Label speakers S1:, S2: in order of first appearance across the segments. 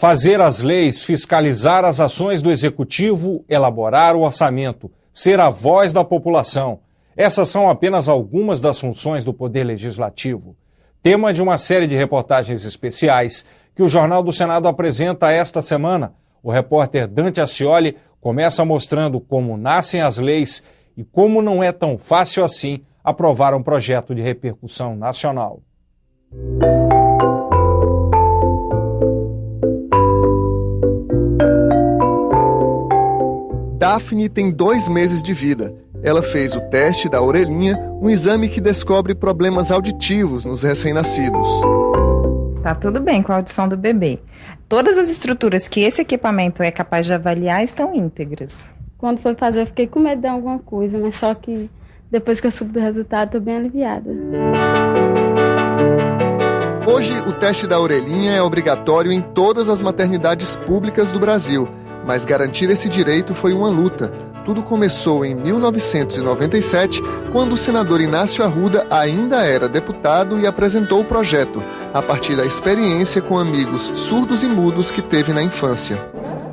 S1: Fazer as leis, fiscalizar as ações do Executivo, elaborar o orçamento, ser a voz da população. Essas são apenas algumas das funções do Poder Legislativo. Tema de uma série de reportagens especiais que o Jornal do Senado apresenta esta semana. O repórter Dante Ascioli começa mostrando como nascem as leis e como não é tão fácil assim aprovar um projeto de repercussão nacional.
S2: Daphne tem 2 meses de vida. Ela fez o teste da orelhinha, um exame que descobre problemas auditivos nos recém-nascidos.
S3: Tá tudo bem com a audição do bebê. Todas as estruturas que esse equipamento é capaz de avaliar estão íntegras.
S4: Quando foi fazer, eu fiquei com medo de alguma coisa, mas só que depois que eu soube do resultado, estou bem aliviada.
S2: Hoje, o teste da orelhinha é obrigatório em todas as maternidades públicas do Brasil. Mas garantir esse direito foi uma luta. Tudo começou em 1997, quando o senador Inácio Arruda ainda era deputado e apresentou o projeto, a partir da experiência com amigos surdos e mudos que teve na infância.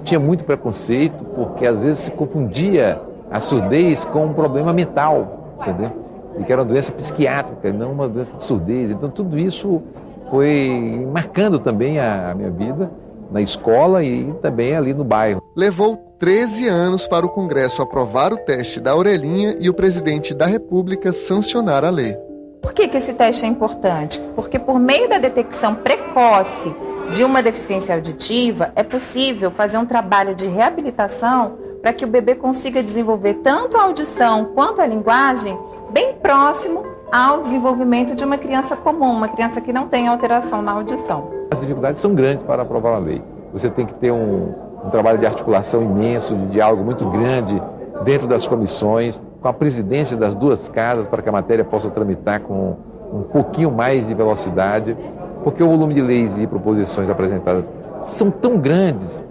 S5: Tinha muito preconceito, porque às vezes se confundia a surdez com um problema mental, entendeu? E que era uma doença psiquiátrica, não uma doença de surdez. Então tudo isso foi marcando também a minha vida na escola e também ali no bairro.
S2: Levou 13 anos para o Congresso aprovar o teste da orelhinha e o presidente da República sancionar a lei.
S3: Por que esse teste é importante? Porque por meio da detecção precoce de uma deficiência auditiva, é possível fazer um trabalho de reabilitação para que o bebê consiga desenvolver tanto a audição quanto a linguagem bem próximo ao desenvolvimento de uma criança comum, uma criança que não tem alteração na audição.
S5: As dificuldades são grandes para aprovar a lei. Você tem que ter um trabalho de articulação imenso, de diálogo muito grande dentro das comissões, com a presidência das 2 casas, para que a matéria possa tramitar com um pouquinho mais de velocidade, porque o volume de leis e proposições apresentadas são tão grandes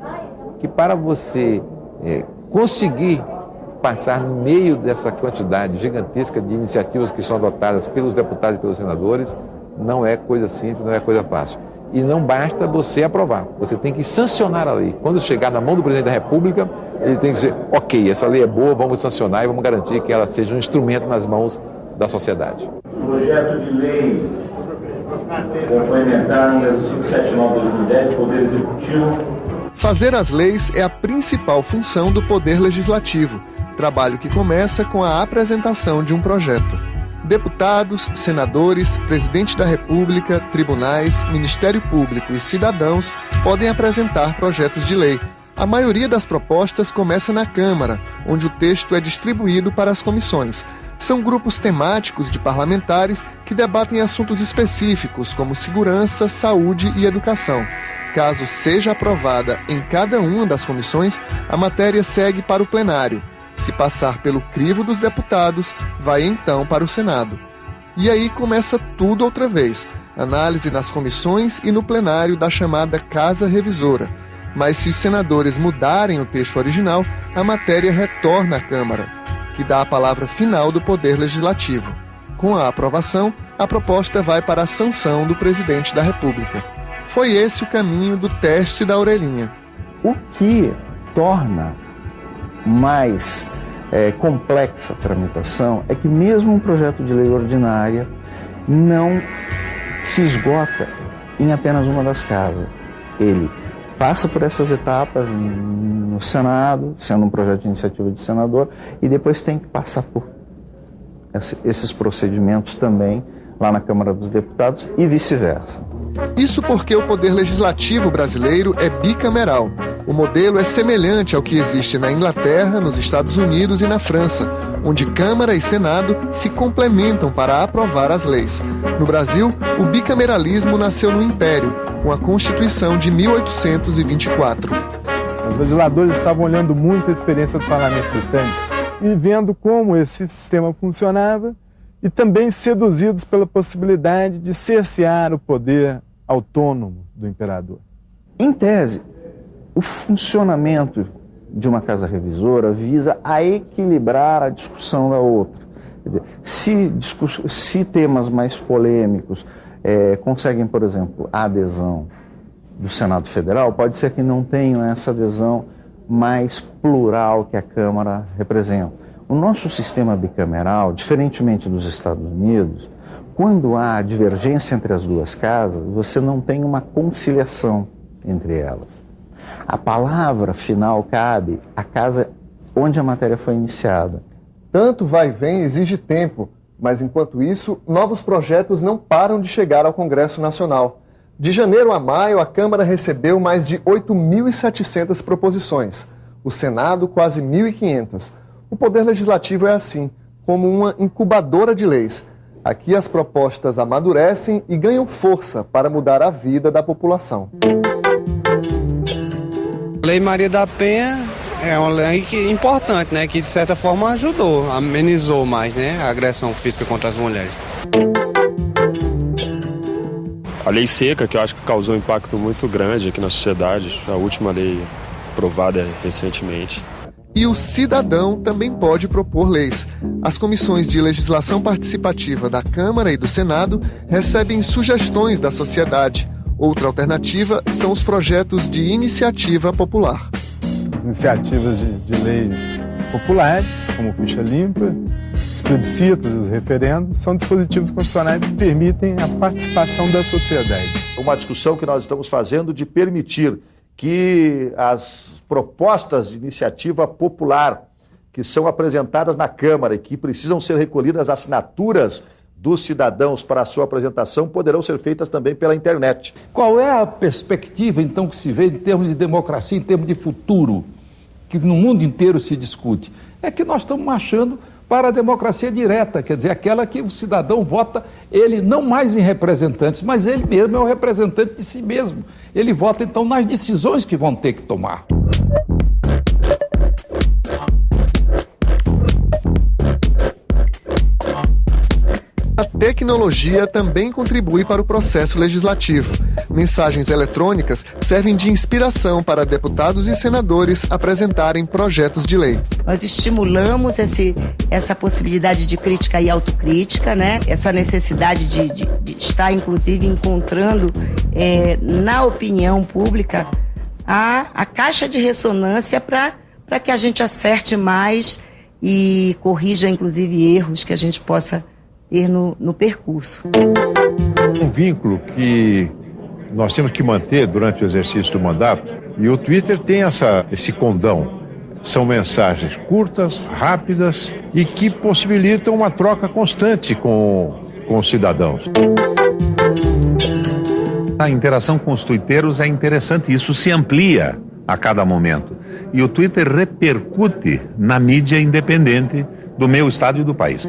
S5: que para você conseguir passar no meio dessa quantidade gigantesca de iniciativas que são adotadas pelos deputados e pelos senadores, não é coisa simples, não é coisa fácil. E não basta você aprovar, você tem que sancionar a lei. Quando chegar na mão do presidente da República, ele tem que dizer, ok, essa lei é boa, vamos sancionar e vamos garantir que ela seja um instrumento nas mãos da sociedade.
S6: Projeto de lei complementar número 579/2010 do Poder Executivo.
S2: Fazer as leis é a principal função do Poder Legislativo, trabalho que começa com a apresentação de um projeto. Deputados, senadores, presidente da República, tribunais, Ministério Público e cidadãos podem apresentar projetos de lei. A maioria das propostas começa na Câmara, onde o texto é distribuído para as comissões. São grupos temáticos de parlamentares que debatem assuntos específicos como segurança, saúde e educação. Caso seja aprovada em cada uma das comissões, a matéria segue para o plenário. Se passar pelo crivo dos deputados, vai então para o Senado. E aí começa tudo outra vez, análise nas comissões e no plenário da chamada Casa Revisora. Mas se os senadores mudarem o texto original, a matéria retorna à Câmara, que dá a palavra final do Poder Legislativo. Com a aprovação, a proposta vai para a sanção do presidente da República. Foi esse o caminho do teste da orelhinha.
S7: O que torna mais complexa a tramitação é que mesmo um projeto de lei ordinária não se esgota em apenas uma das casas. Ele passa por essas etapas no Senado, sendo um projeto de iniciativa de senador, e depois tem que passar por esses procedimentos também lá na Câmara dos Deputados e vice-versa.
S2: Isso porque o Poder Legislativo brasileiro é bicameral. O modelo é semelhante ao que existe na Inglaterra, nos Estados Unidos e na França, onde Câmara e Senado se complementam para aprovar as leis. No Brasil, o bicameralismo nasceu no Império, com a Constituição de 1824.
S8: Os legisladores estavam olhando muito a experiência do Parlamento Britânico e vendo como esse sistema funcionava, e também seduzidos pela possibilidade de cercear o poder autônomo do imperador.
S7: Em tese, o funcionamento de uma casa revisora visa a equilibrar a discussão da outra. Quer dizer, se temas mais polêmicos conseguem, por exemplo, a adesão do Senado Federal, pode ser que não tenham essa adesão mais plural que a Câmara representa. O nosso sistema bicameral, diferentemente dos Estados Unidos, quando há divergência entre as duas casas, você não tem uma conciliação entre elas. A palavra final cabe à casa onde a matéria foi iniciada.
S2: Tanto vai e vem exige tempo, mas enquanto isso, novos projetos não param de chegar ao Congresso Nacional. De janeiro a maio, a Câmara recebeu mais de 8.700 proposições. O Senado, quase 1.500. O Poder Legislativo é assim, como uma incubadora de leis. Aqui as propostas amadurecem e ganham força para mudar a vida da população.
S9: A Lei Maria da Penha é uma lei importante, né, que de certa forma ajudou, amenizou mais, né, a agressão física contra as mulheres.
S10: A lei seca, que eu acho que causou um impacto muito grande aqui na sociedade, a última lei aprovada recentemente.
S2: E o cidadão também pode propor leis. As comissões de legislação participativa da Câmara e do Senado recebem sugestões da sociedade. Outra alternativa são os projetos de iniciativa popular.
S8: Iniciativas de leis populares, como ficha limpa, os plebiscitos e os referendos, são dispositivos constitucionais que permitem a participação da sociedade.
S11: Uma discussão que nós estamos fazendo de permitir que as propostas de iniciativa popular que são apresentadas na Câmara e que precisam ser recolhidas assinaturas dos cidadãos para a sua apresentação poderão ser feitas também pela internet.
S12: Qual é a perspectiva, então, que se vê em termos de democracia, em termos de futuro, que no mundo inteiro se discute? É que nós estamos marchando para a democracia direta, quer dizer, aquela que o cidadão vota, ele não mais em representantes, mas ele mesmo é o representante de si mesmo. Ele vota, então, nas decisões que vão ter que tomar.
S2: A tecnologia também contribui para o processo legislativo. Mensagens eletrônicas servem de inspiração para deputados e senadores apresentarem projetos de lei.
S13: Nós estimulamos essa possibilidade de crítica e autocrítica, né? Essa necessidade de estar, inclusive, encontrando na opinião pública a caixa de ressonância para que a gente acerte mais e corrija, inclusive, erros que a gente possa ter no percurso.
S14: Um vínculo que nós temos que manter durante o exercício do mandato, e o Twitter tem esse condão. São mensagens curtas, rápidas e que possibilitam uma troca constante com os cidadãos.
S15: A interação com os tuiteiros é interessante, isso se amplia a cada momento. E o Twitter repercute na mídia independente do meu estado e do país.